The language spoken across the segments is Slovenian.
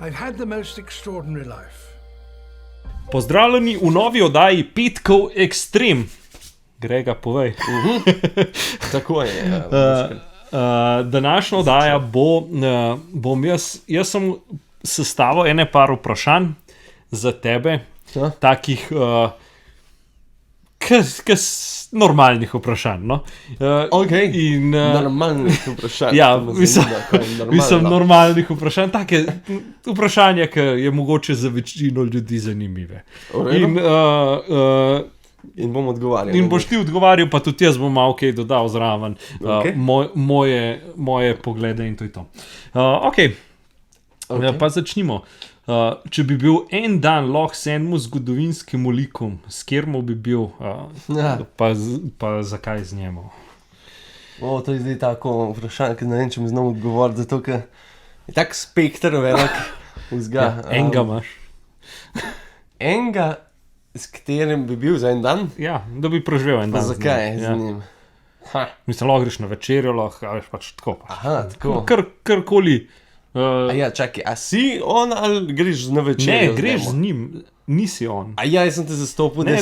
I've had the most extraordinary life. Pozdravljeni v novi oddaji Petkov Extreme. Grega, povej. Tako je. Današnja oddaja bom jaz sem sestavil ene par vprašanj za tebe, takih normalnih vprašanj. No? Normalnih vprašanj. Ja, mislim normalnih vprašanj, take vprašanja, ki je mogoče za večino ljudi zanimive. In bom odgovarjal. In boš ti odgovarjal, pa tudi jaz bom malo kaj dodal zraven, moje poglede in to je to. Pa začnimo. Če bi bil en dan lahko s enim zgodovinskim likom, s katerim bi bil, pa zakaj z njim? To je zdaj tako vprašanje, ki ne vem, če mi znam odgovoriti, zato ker je tak spekter velik vzga. Enega imaš. Enega, s katerim bi bil za en dan? Ja, da bi preživel en dan. Pa zakaj z njim? Mislim, lahko greš na večerjo, lahko veš pač tako. Aha, tako. Karkoli. Čakaj, a si on ali greš na večerjo? Ne, greš z njim, nisi on. Jaz sem te zastopil, ne,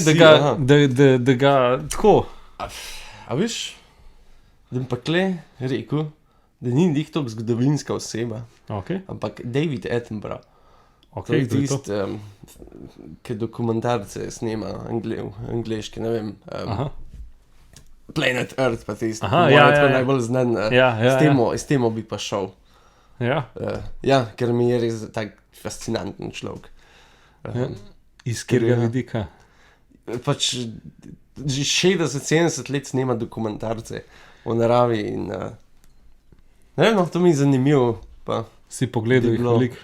da ga tako. A veš, da bi pa kle rekel, da ni njih toliko zgodovinska oseba, ampak David Attenborough. To je tist, ki dokumentarce snema angleški, ne vem, Planet Earth pa tist, najbolj znan, s temo bi pa šel. Ker mi je res tak fascinanten človek. Iz katerega vidika? Pač že 60-70 let snema dokumentarce o naravi in ne vem, to mi je zanimivo. Si pogledal jih veliko?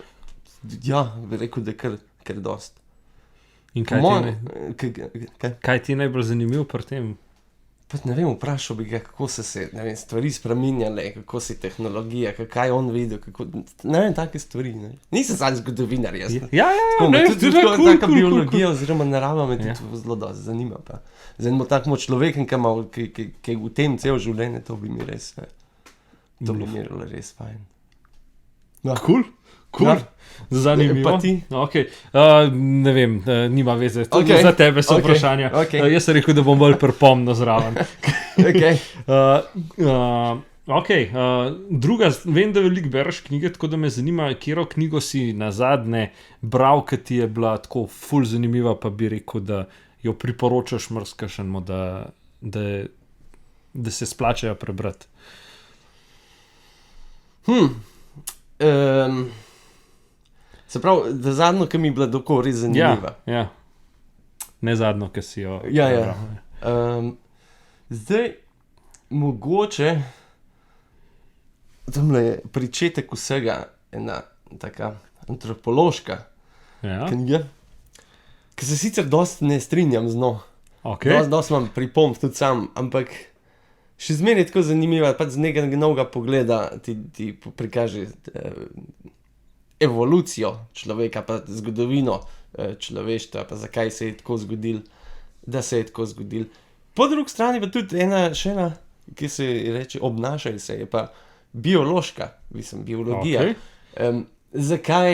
Ja, bi rekel, da kar dost. In kaj ti je najbolj zanimivo pri tem? Ne vem, vprašal bi ga, kako so se stvari spreminjale, kako se tehnologija, kaj on videl, ne vem, take stvari. Nisem sam zgodovinar, jaz. Tudi taka biologija oziroma narava me tudi zelo dosti zanima. Z enim takim človekom, ki je v tem cel življenje, to bi mi res fajn. Cool. Zanimivo. Pa ti? Ne vem, nima veze. Za tebe so vprašanja. Jaz sem rekel, da bom bolj pripomnil zraven. Druga, vem, da veliko bereš knjige, tako da me zanima, katero knjigo si nazadnje bral, ki ti je bila tako ful zanimiva, pa bi rekel, da jo priporočaš marsikšenemu, da se splačajo prebrati. Se pravi, da zadnjo, ki mi je bila doko res zanimiva. Ja. Ne zadnjo, ki si jo... Zdaj, mogoče, tamle je pričetek vsega ena taka antropološka knjiga, ki se sicer dosti ne strinjam z njo. Dosti imam pripomb tudi sam, ampak še zmeraj tako zanimiva, pač z nekega novega pogleda ti prikaže evolucijo človeka, pa zgodovino človeštva, pa zakaj se je tako zgodil, da se je tako zgodil. Po drugi strani pa tudi še ena, ki se reče obnašaj se, je pa biologija. Zakaj,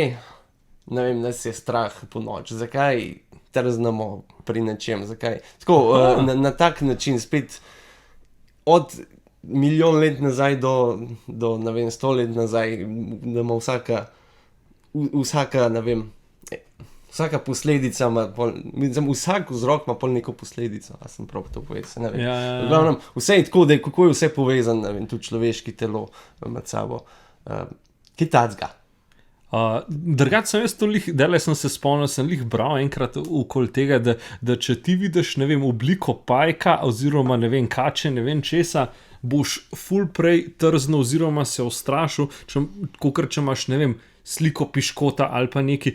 ne vem, nas je strah po noč, zakaj trznamo pri nečem, zakaj. Tako, na tak način spet od milijon let nazaj do ne vem, 100 let nazaj, da ima vsaka, ne vem, vsaka posledica ima, vsak vzrok ima pol neko posledico, a sem prav to povedal, ne vem. Vse je tako, da je kako je vse povezan, ne vem, tudi človeški telo med sabo. Kaj tacga? Drugače sem jaz to delaj sem se spomnil, sem bral enkrat okoli tega, da če ti vidiš, ne vem, obliko pajka oziroma, ne vem, kače, ne vem česa, boš ful prej trznil oziroma se ustrašil, kakor če imaš, ne vem, sliko piškota ali pa neki,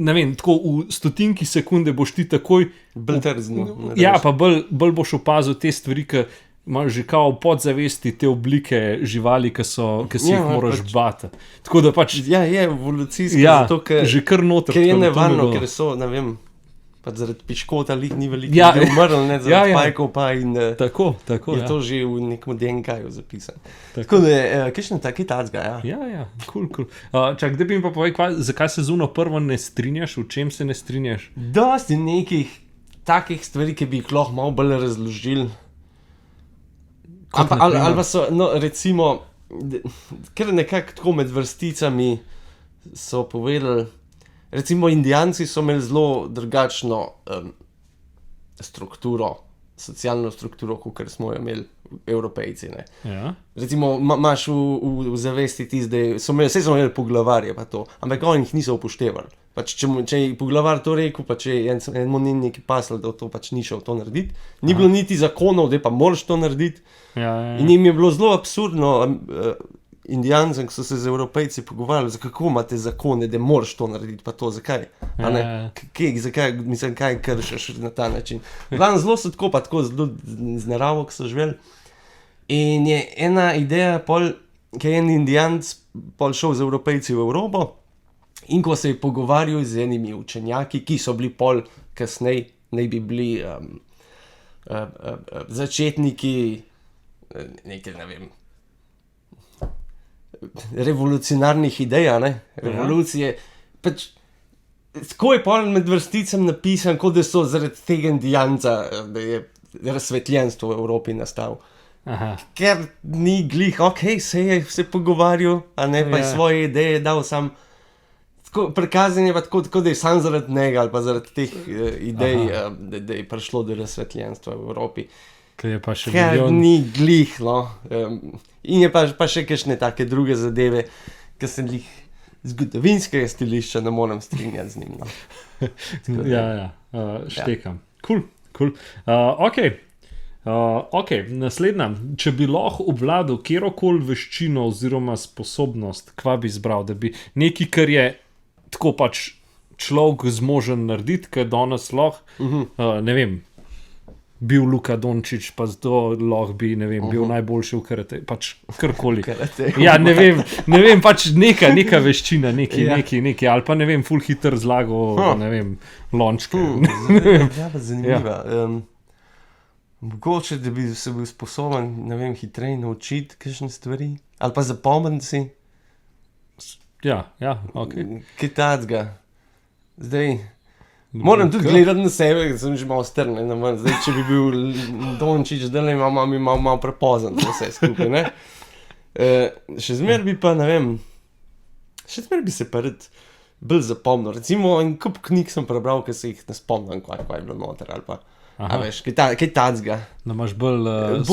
ne vem, tako v stotinki sekunde boš ti takoj bolj trznil. Ja, pa bolj boš opazil te stvari, ki imaš že kao v podzavesti te oblike živali, ki si jih moraš bati. Tako da pač... Ja, je evolucijsko, zato ker... Že kar noter. Ker je nevarno, ker so, ne vem, Pa zaradi piškota ni veliko ljudi umrl, ne zaradi pajkov pa in tako, je to že v nekem DNK-ju zapisano. Tako da je, kakšno taki tacga, ja. Ja, cool. Čak, da bi mi pa povedal, zakaj se z uno prvo ne strinjaš, v čem se ne strinjaš? Dosti nekih takih stvari, ki bi jih lahko malo bolj razložili. Ali pa so, no, recimo, ker nekako tako med vrsticami so povedali, recimo Indijanci so imeli zelo drugačno strukturo, socialno strukturo, kot smo jo imeli Evropejci, ne. Ja. Recimo, imaš v zavesti tisti, da so imeli poglavarje pa to, ampak oni jih niso upoštevali. Pač, če je poglavar to rekel, pa če je enemu ni neki pasal, da to pač ni šel to narediti, ni bilo niti zakonov, da pa moraš to narediti. Ja. In jim je bilo zelo absurdno, Indijancem, ki so se z Evropejci pogovarjali, kako imate zakone, da moraš to narediti, pa to, zakaj? Zakaj, mislim, kaj kršiš na ta način? Zelo so tako zelo z naravo, ki so živeli. In je ena ideja, ki je en Indijanc šel z Evropejci v Evropo in ko se je pogovarjal z enimi učenjaki, ki so bili kasneje, naj bi bili začetniki nekaj, ne vem, revolucionarnih idej, ne, revolucije. Pač, tako je med vrsticem napisan, kot da so zaradi tega Indijanca, da je razsvetljenstvo v Evropi nastal. Aha. Ker ni glih, se je vse pogovarjal, a ne pa je svoje ideje dal sam. Prikazan je pa tako, da je sam zaradi njega ali pa zaradi teh idej, da je prišlo do razsvetljenstva v Evropi. Ker ni glih, no. In je pa še kakšne take druge zadeve, ki se glih zgodovinskega stilišča ne morem strinjati z njim, no. Ja, štekam. Cool. Ok, naslednja. Če bi lahko obvladal kjerokoli veščino oziroma sposobnost, kva bi izbral, da bi nekaj, kar je tako pač človek zmožen narediti, ker danes lahko, ne vem, bil Luka Dončić, pa zato lahko bi, ne vem, bil najboljši v karate, pač karkoli. Ja, ne vem, pač neka veščina, neki, ali pa ne vem, ful hiter zlago, ne vem, lončke. Ja, pa zanimiva. Mogoče, da bi se bil sposoben, ne vem, hitreje naučiti kakšne stvari, ali pa zapomniti si. Ja, ok. Kaj tacga. Zdaj, moram tudi gledati na sebe, ker sem že malo strnen. Zdaj, če bi bil Dončić, da ne imam malo prepozen vse skupaj, ne. Še zmer bi pa, ne vem, še zmer bi se pa rad bolj zapomnil. Recimo, en kup knjig sem prebral, ker se jih ne spomnim, kaj je bilo noter, ali pa. A veš, kaj tacga. Da imaš bolj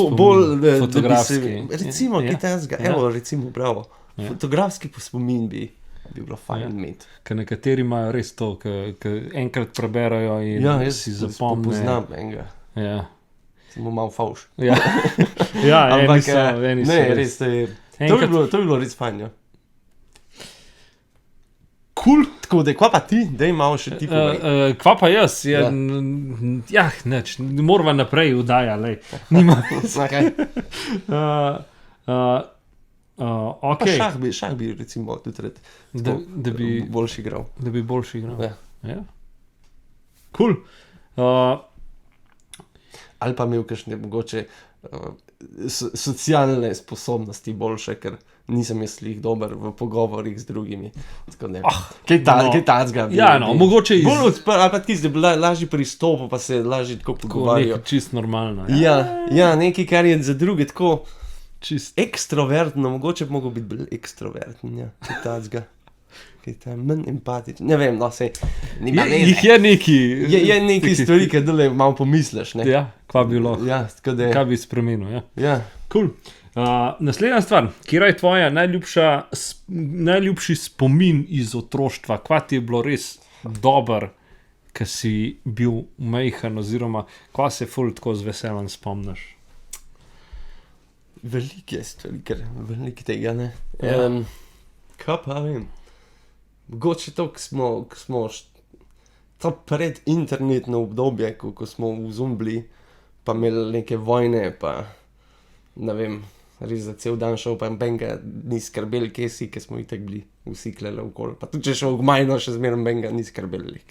fotografski. Recimo, kaj tacga. Evo, recimo, bravo. Fotografski spomin bi bilo fajn imeti. Ker nekateri imajo res to, ki enkrat preberajo in si zapomne. Poznam enega. Ja. Samo malo fauš. Ja, eni so. Ne, res, to bi bilo res fajn, ja. Cool. Tako da, kva pa ti? Daj malo še ti povej. Kva pa jaz? Neč, morava naprej vdaja, lej. Nima. Pa šah bi recimo tudi red da bi boljši igral. Da bi boljši igral. Ja. Cool. Ali pa imel kakšne mogoče socialne sposobnosti boljše, ker nisem jaz jih dober v pogovorih z drugimi. Kaj tacga bi? Ja, no, mogoče bolj odprt, ali pa tisti, da bi lažji pristopil, pa se lažje tako pogovarjajo. Nekaj čist normalno. Ja, nekaj, kar je za druge tako čist ekstrovertno, mogoče bi mogel biti bolj ekstrovertno, ja, kaj tacga. Kaj ta manj empatičen, ne vem, no, sej, nima veze. Je neki. Je neki stvari, kaj dole malo pomisliš, ne. Ja, kva bi lahko. Ja, tako da je. Kaj bi spremenil, ja. Ja. Cool. Naslednja stvar, kjera je tvoja najljubši spomin iz otroštva, kva ti je bilo res dober, ko si bil majhen, oziroma kva se ful tako z veseljem spomniš? Velike stvari, ker veliko tega, ne. Kaj pa vem, mogoče to, ko smo to pred internetno obdobje, ko smo vzumbili, pa imeli neke vojne, pa ne vem, res za cel dan šel, pa benga ni skrbeli, kje si, ker smo itak bili vsi klele okoli. Pa tudi če šel v Gmajno, še zmeraj benga ni skrbeli.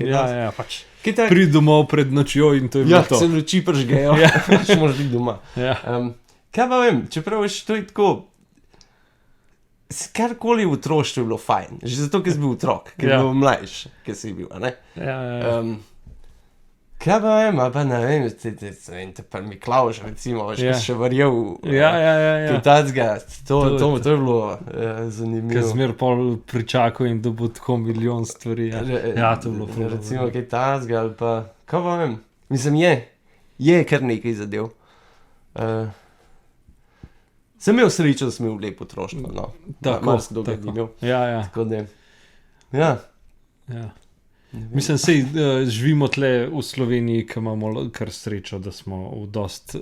Pač pridi domov pred nočjo in to je bilo to. Ja, se noči pržgejo, še moraš biti doma. Kaj pa vem, čeprav je to tako, karkoli v otroštvu je bilo fajn, že zato, ker si bil otrok, ker je bil mlajš, ker si bil, a ne? Kaj pa vem, pa ne vem, te pa Miklavž, recimo, še verjel kaj tacga, to je bilo zanimivo. Ker zmer pol pričakal in da bo tako milijon stvari. Ja, to je bilo prav. Recimo kaj tacga, ali pa, kaj pa vem, mislim, je kar nekaj zadev. Sem imel srečo, da sem imel lepo otroštvo, no. Malo se dolgo ni imel. Tako da, ja. Mislim, sej živimo tle v Sloveniji, ki imamo kar srečo, da smo v dost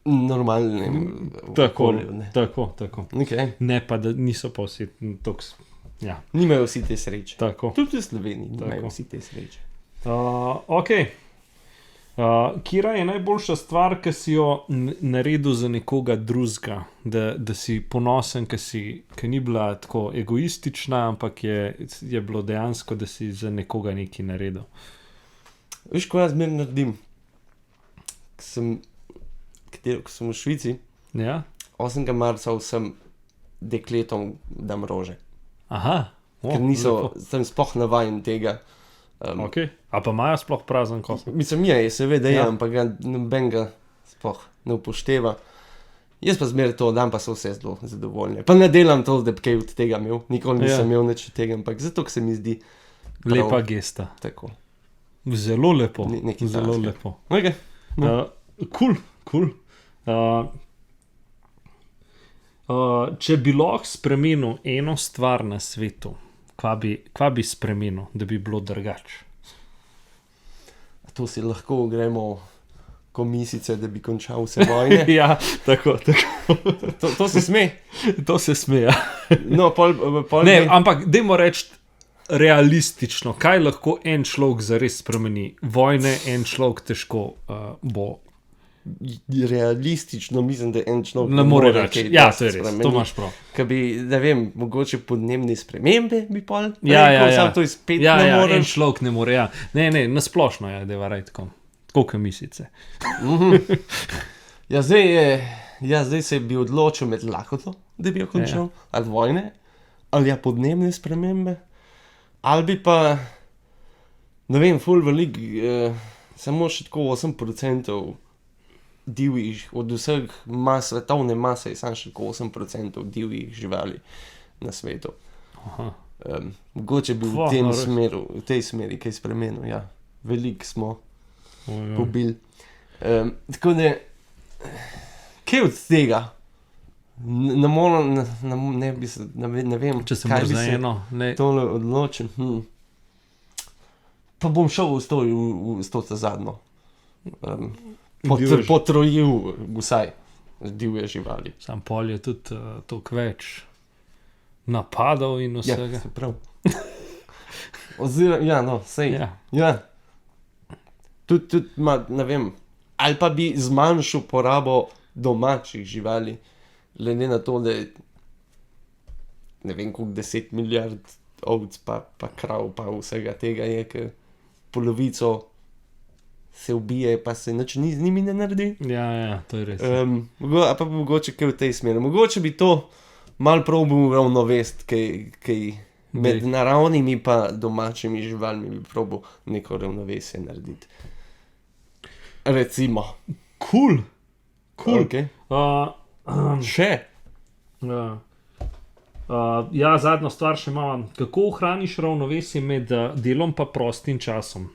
normalnem okolju. Tako. Okay. Ne pa, da niso pa vsi toks. Ja. Nimajo vsi te sreče. Tako. Tudi v Sloveniji nimajo vsi te sreče. Ok. Kira je najboljša stvar, ki si jo naredil za nekoga drugega, da si ponosen, ki ni bila tako egoistična, ampak je bilo dejansko, da si za nekoga nekaj naredil. Veš, ko jaz zmeraj naredim, ko sem v Švici, 8. marca vsem dekletom dam rože. Aha. Ker sem sploh navajen tega. Ok, a pa imajo sploh prazen kosmos? Mislim, seveda je, ampak ga noben ga sploh ne upošteva. Jaz pa zmeraj to dam, pa so vse zelo zadovoljni. Pa ne delam to, da bi kaj od tega imel, nikoli nisem imel nič od tega, ampak zato, ker se mi zdi prav. Lepa gesta. Tako. Zelo lepo. Zelo lepo. Ok. Cool. Če bi lahko spremenil eno stvar na svetu, kva bi spremenil, da bi bilo drugače? To si lahko gremo komisice, da bi končal vse vojne. Ja, tako. To se sme. To se sme, ja. No, pol ne, ampak dajmo reči realistično, kaj lahko en človek zares spremeni. Vojne en človek težko bo. Realistično mislim, da en človek ne more reči. Ja, to je res, to imaš prav. Kaj bi, ne vem, mogoče podnebne spremembe bi pol? Ja. Sam to izpet ne moreš. En človek ne more, ja. Ne, nasplošno je, da je varaj tako. Tako kamisice. Zdaj se bi odločil med lakoto, da bi jo končal, ali vojne, ali podnebne spremembe, ali bi pa, ne vem, ful velik, samo še tako 8% divjih, od vseh svetovne mase je samo še 8% divjih živali na svetu. Mogoče bi v tej smeri kaj spremenil, ja. Veliko smo pobili. Tako da, kaj od tega? Ne vem, če se moraš za eno tole odločim. Pa bom šel v to zadnjo. Potrojil vsaj divje živali. Sam pol je tudi toliko več napadov in vsega. Ja, se prav. Sej. Ja. Tudi, ne vem, ali pa bi zmanjšal porabo domačih živali, glede na to, da ne vem, koliko 10 milijard ovc pa krav pa vsega tega je, ker polovico se ubije, pa se nič z njimi ne naredi. Ja, to je res. Pa mogoče kaj v tej smeri. Mogoče bi to malo probal ravnovest, kaj med naravnimi pa domačimi živalmi bi probal neko ravnovesje narediti. Recimo. Cool. Okay. Še? Zadnjo stvar še imam. Kako ohraniš ravnovesje med delom pa prostim časom?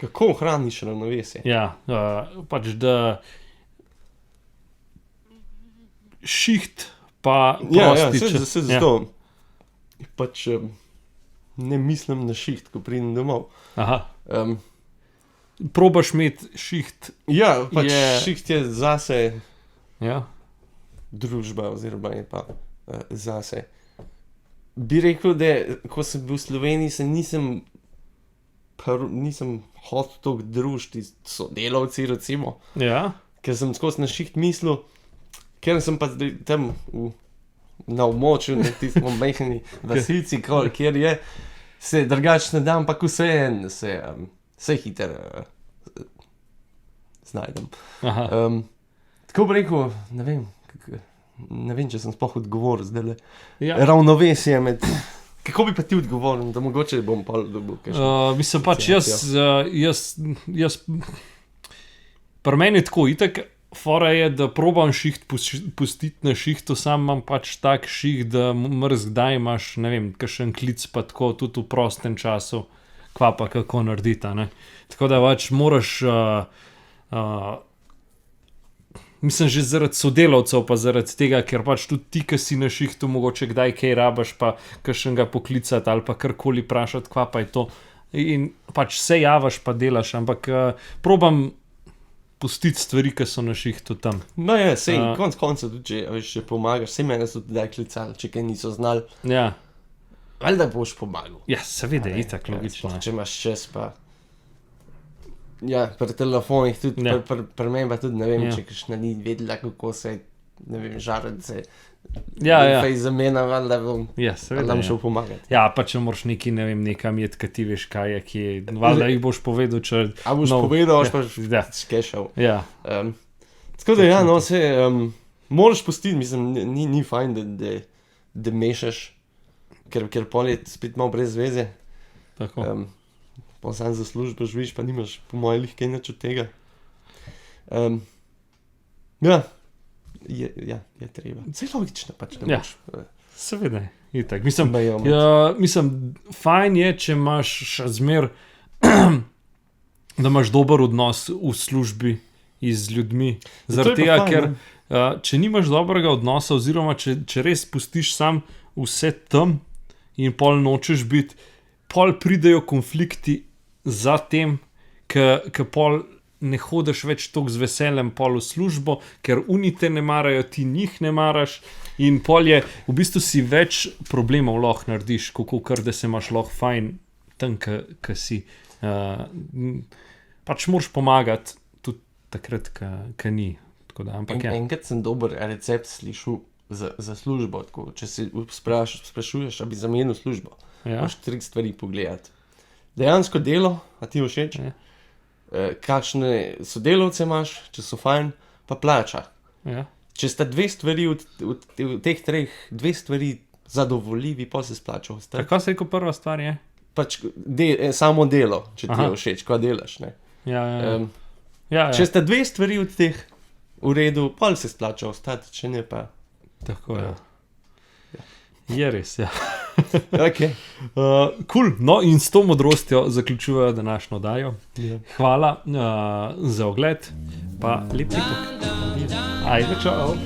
Kako ohraniš ravnovesje? Ja, pač da šiht pa prosti čas. Ja, zato. Pač ne mislim na šiht, ko pridem domov. Aha. Probaš imeti šiht. Ja, pač šiht je zase družba, oziroma je pa zase. Bi rekel, da ko sem bil v Sloveniji, se nisem hotel toliko družiti s sodelavci, recimo. Ja. Ker sem skozi na šiht mislil, ker sem pa tam na območju, na tistem mehni vasici, kjer je, se drugače ne dam, pa vse se hitro znajdem. Tako bi rekel, ne vem, če sem sploh odgovoril zdaj. Ravnovesje med... Kako bi pa ti odgovoril, da mogoče bom pa dobil kaj? Mislim pač, jaz pri meni tako, itak fora je, da probam šiht pustiti na šihtu, sam imam pač tak šiht, da kdaj imaš, ne vem, kakšen klic pa tako, tudi v prostem času, kva pa kako naredita, ne. Tako da pač moraš, mislim, že zaradi sodelavcev, pa zaradi tega, ker pač tudi ti, ki si na šihtu, mogoče kdaj kaj rabaš, pa kakšnega poklicati ali pa karkoli vprašati, kva pa je to. In pač se javaš, pa delaš, ampak probam pustiti stvari, ki so na šihtu tam. No ja, sej, konca tudi, če pomagaš, sej mene so tudi klicali, če kaj niso znali. Ja. Ali da boš pomagal. Ja, seveda, itak, logično. Če imaš čas, pa... Ja, pri telefonih tudi, pri meni pa tudi, ne vem, če kakšna ni vedela, kako se, ne vem, žarati se, fej zamena, ali da bom šel pomagati. Ja, pa če moraš neki, ne vem, nekam jeti, kaj ti veš, kaj je, ki je, valjda jih boš povedal, če... A boš povedal, boš pa skešal. Ja. Tako da ja, no, se, moraš pustiti, mislim, ni fajn, da mešaš, ker pol je spet malo brez veze. Tako. Pa sam za službo živiš, pa nimaš po moje lihke nič od tega. Je treba. Vse logično pač, da moš. Seveda, itak. Mislim, fajn je, če imaš še zmer, da imaš dober odnos v službi z ljudmi. Zaradi tega, ker če nimaš dobrega odnosa, oziroma če res pustiš sam vse tam in pol nočeš biti, pol pridejo konflikti za tem, ke pol ne hodiš več toliko z veseljem pol v službo, ker oni te ne marajo, ti njih ne maraš in pol je, v bistvu si več problemov lahko narediš, kar da se imaš lahko fajn tam, ke si. Pač moraš pomagati tudi takrat, ke ni. Enkrat sem dober recept slišal za službo, tako, če se sprašuješ, a bi zamenil službo. Moraš 3 stvari pogledati. Dejansko delo, a ti všeč, kakšne sodelavce imaš, če so fajn, pa plača. Če sta 2 stvari v teh 3, 2 stvari zadovoljivi, pa se splača ostati. Kako se rekel, prva stvar je? Pač samo delo, če ti je všeč, kva delaš, ne. Če sta 2 stvari od teh v redu, pa se splača ostati, če ne pa... Tako je. Je res, ja. Ok. Cool. No, in s to modrostjo zaključujejo današnjo oddajo. Hvala za ogled, pa lep tekak. Ajde, čau.